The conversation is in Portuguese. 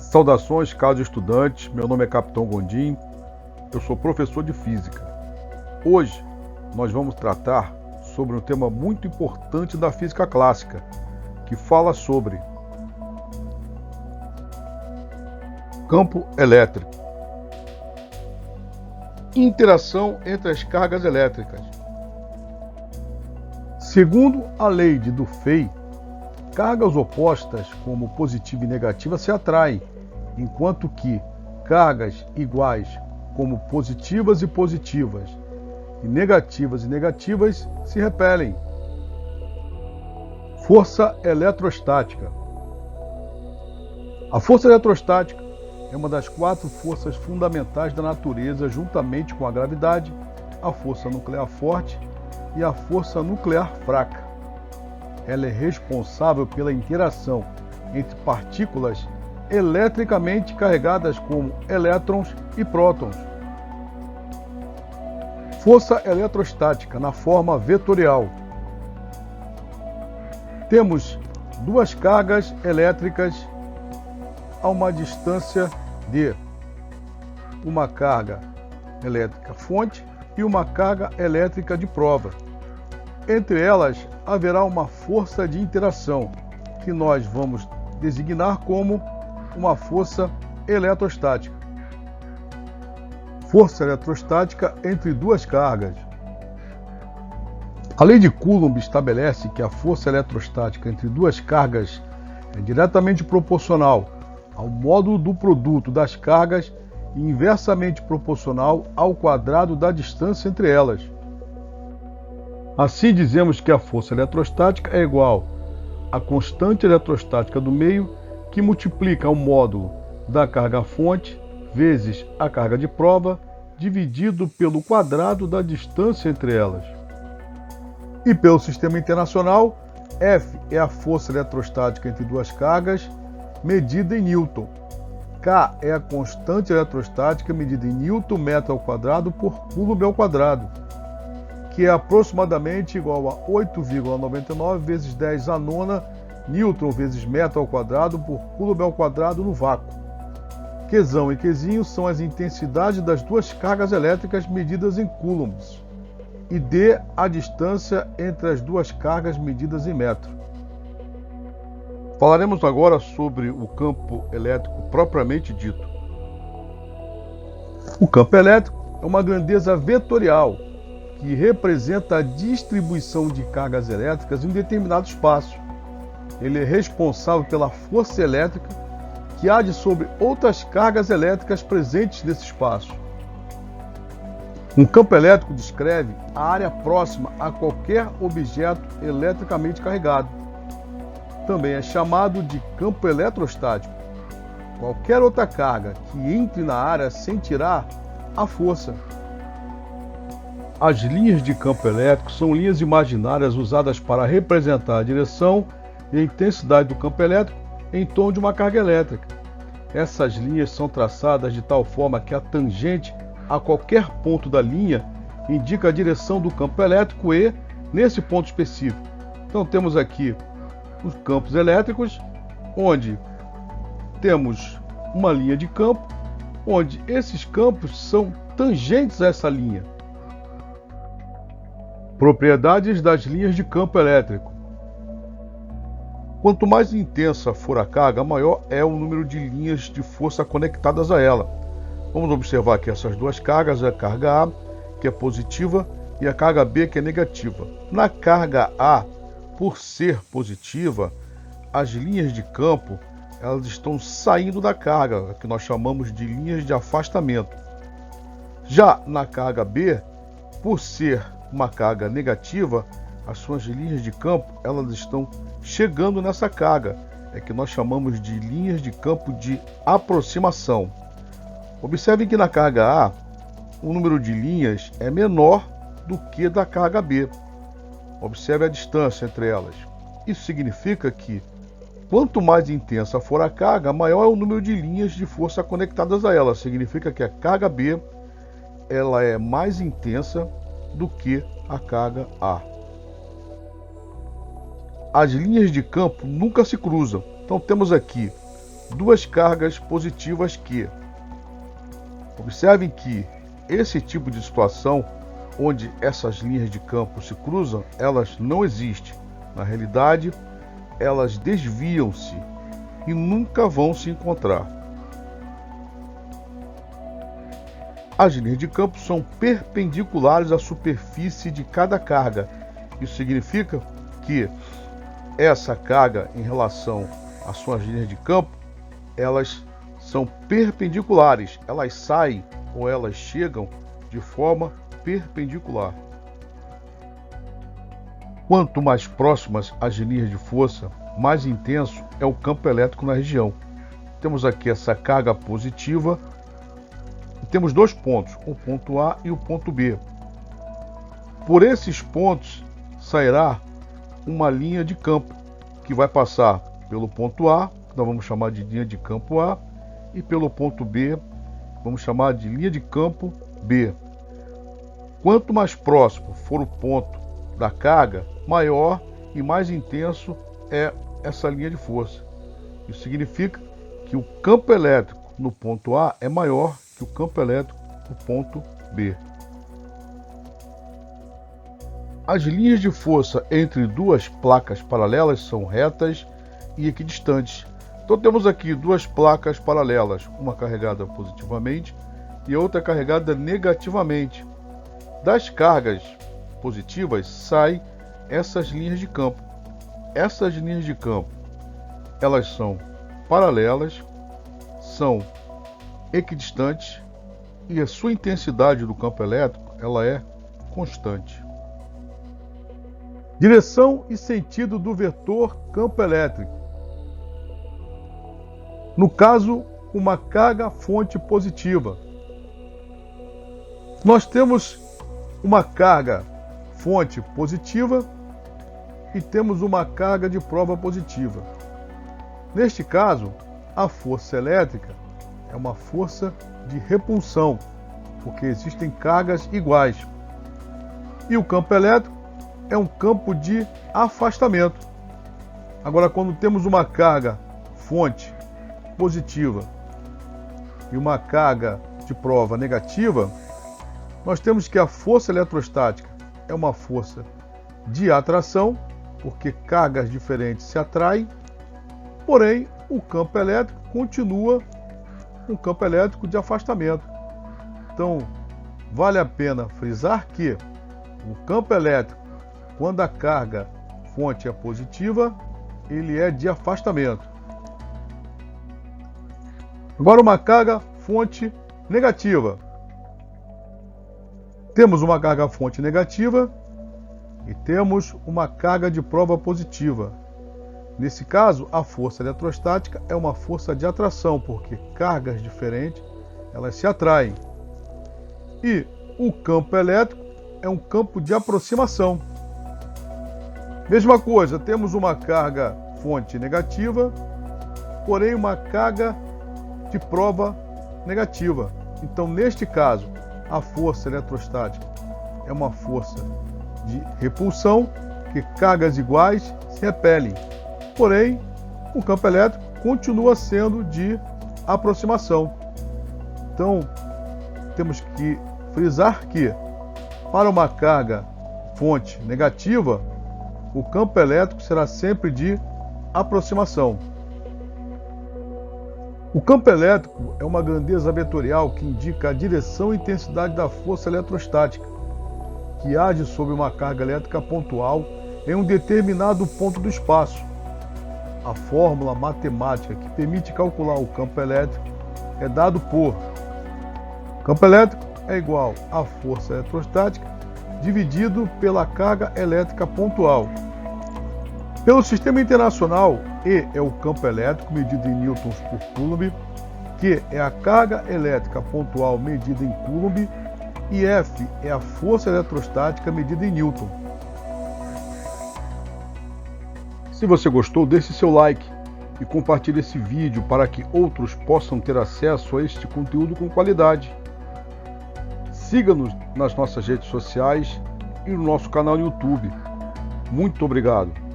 Saudações, caros estudantes. Meu nome é Capitão Gondim. Eu sou professor de Física. Hoje nós vamos tratar sobre um tema muito importante da física clássica, que fala sobre campo elétrico. Interação entre as cargas elétricas. Segundo a lei de Dufay, cargas opostas, como positiva e negativa, se atraem, enquanto que cargas iguais, como positivas e positivas, e negativas, se repelem. Força eletrostática. A força eletrostática é uma das 4 forças fundamentais da natureza, juntamente com a gravidade, a força nuclear forte e a força nuclear fraca. Ela é responsável pela interação entre partículas eletricamente carregadas como elétrons e prótons. Força eletrostática na forma vetorial. Temos 2 cargas elétricas a uma distância de uma carga elétrica fonte e uma carga elétrica de prova. Entre elas haverá uma força de interação, que nós vamos designar como uma força eletrostática. Força eletrostática entre 2 cargas. A lei de Coulomb estabelece que a força eletrostática entre 2 cargas é diretamente proporcional ao módulo do produto das cargas e inversamente proporcional ao quadrado da distância entre elas. Assim, dizemos que a força eletrostática é igual à constante eletrostática do meio, que multiplica o módulo da carga fonte vezes a carga de prova, dividido pelo quadrado da distância entre elas. E pelo sistema internacional, F é a força eletrostática entre 2 cargas, medida em Newton. K é a constante eletrostática medida em Newton metro ao quadrado por Coulomb ao quadrado, que é aproximadamente igual a 8,99 vezes 10 à nona Newton vezes metro ao quadrado por Coulomb ao quadrado no vácuo. Qzão e Qzinho são as intensidades das 2 cargas elétricas medidas em coulombs, e D a distância entre as 2 cargas medidas em metro. Falaremos agora sobre o campo elétrico propriamente dito. O campo elétrico é uma grandeza vetorial que representa a distribuição de cargas elétricas em um determinado espaço. Ele é responsável pela força elétrica que age sobre outras cargas elétricas presentes nesse espaço. Um campo elétrico descreve a área próxima a qualquer objeto eletricamente carregado. Também é chamado de campo eletrostático. Qualquer outra carga que entre na área sentirá a força. As linhas de campo elétrico são linhas imaginárias usadas para representar a direção e a intensidade do campo elétrico em torno de uma carga elétrica. Essas linhas são traçadas de tal forma que a tangente a qualquer ponto da linha indica a direção do campo elétrico e, nesse ponto específico. Então temos aqui os campos elétricos, onde temos uma linha de campo, onde esses campos são tangentes a essa linha. Propriedades das linhas de campo elétrico. Quanto mais intensa for a carga, maior é o número de linhas de força conectadas a ela. Vamos observar que essas 2 cargas, a carga A, que é positiva, e a carga B, que é negativa. Na carga A, por ser positiva, as linhas de campo elas estão saindo da carga, que nós chamamos de linhas de afastamento. Já na carga B, por ser uma carga negativa, as suas linhas de campo elas estão chegando nessa carga, que nós chamamos de linhas de campo de aproximação. Observe que na carga A, o número de linhas é menor do que da carga B. Observe a distância entre elas. Isso significa que, quanto mais intensa for a carga, maior é o número de linhas de força conectadas a ela. Significa que a carga B ela é mais intensa do que a carga A. As linhas de campo nunca se cruzam. Então temos aqui duas cargas positivas que, observem que esse tipo de situação, onde essas linhas de campo se cruzam, elas não existem. Na realidade, elas desviam-se e nunca vão se encontrar. As linhas de campo são perpendiculares à superfície de cada carga. Isso significa que essa carga em relação às suas linhas de campo, elas são perpendiculares, elas saem ou elas chegam de forma perpendicular. Quanto mais próximas as linhas de força, mais intenso é o campo elétrico na região. Temos aqui essa carga positiva e temos dois pontos, o ponto A e o ponto B. Por esses pontos sairá uma linha de campo que vai passar pelo ponto A, que nós vamos chamar de linha de campo A, e pelo ponto B, vamos chamar de linha de campo B. Quanto mais próximo for o ponto da carga, maior e mais intenso é essa linha de força. Isso significa que o campo elétrico no ponto A é maior que o campo elétrico no ponto B. As linhas de força entre duas placas paralelas são retas e equidistantes. Então temos aqui duas placas paralelas, uma carregada positivamente e outra carregada negativamente. Das cargas positivas saem essas linhas de campo. Essas linhas de campo, elas são paralelas, são equidistantes e a sua intensidade do campo elétrico, ela é constante. Direção e sentido do vetor campo elétrico. No caso, uma carga fonte positiva. Nós temos uma carga fonte positiva e temos uma carga de prova positiva. Neste caso, a força elétrica é uma força de repulsão, porque existem cargas iguais. E o campo elétrico é um campo de afastamento. Agora, quando temos uma carga fonte positiva e uma carga de prova negativa, nós temos que a força eletrostática é uma força de atração, porque cargas diferentes se atraem, porém o campo elétrico continua um campo elétrico de afastamento. Então, vale a pena frisar que o campo elétrico, quando a carga fonte é positiva, ele é de afastamento. Agora uma carga fonte negativa. Temos uma carga fonte negativa e temos uma carga de prova positiva. Nesse caso, a força eletrostática é uma força de atração, porque cargas diferentes, elas se atraem. E o campo elétrico é um campo de aproximação. Mesma coisa, temos uma carga fonte negativa, porém uma carga de prova negativa. Então, neste caso, a força eletrostática é uma força de repulsão, que cargas iguais se repelem. Porém, o campo elétrico continua sendo de aproximação. Então, temos que frisar que, para uma carga fonte negativa, o campo elétrico será sempre de aproximação. O campo elétrico é uma grandeza vetorial que indica a direção e intensidade da força eletrostática, que age sobre uma carga elétrica pontual em um determinado ponto do espaço. A fórmula matemática que permite calcular o campo elétrico é dado por: o campo elétrico é igual à força eletrostática dividido pela carga elétrica pontual. Pelo sistema internacional, E é o campo elétrico medido em newtons por coulomb, Q é a carga elétrica pontual medida em coulomb e F é a força eletrostática medida em newton. Se você gostou, deixe seu like e compartilhe esse vídeo para que outros possam ter acesso a este conteúdo com qualidade. Siga-nos nas nossas redes sociais e no nosso canal no YouTube. Muito obrigado!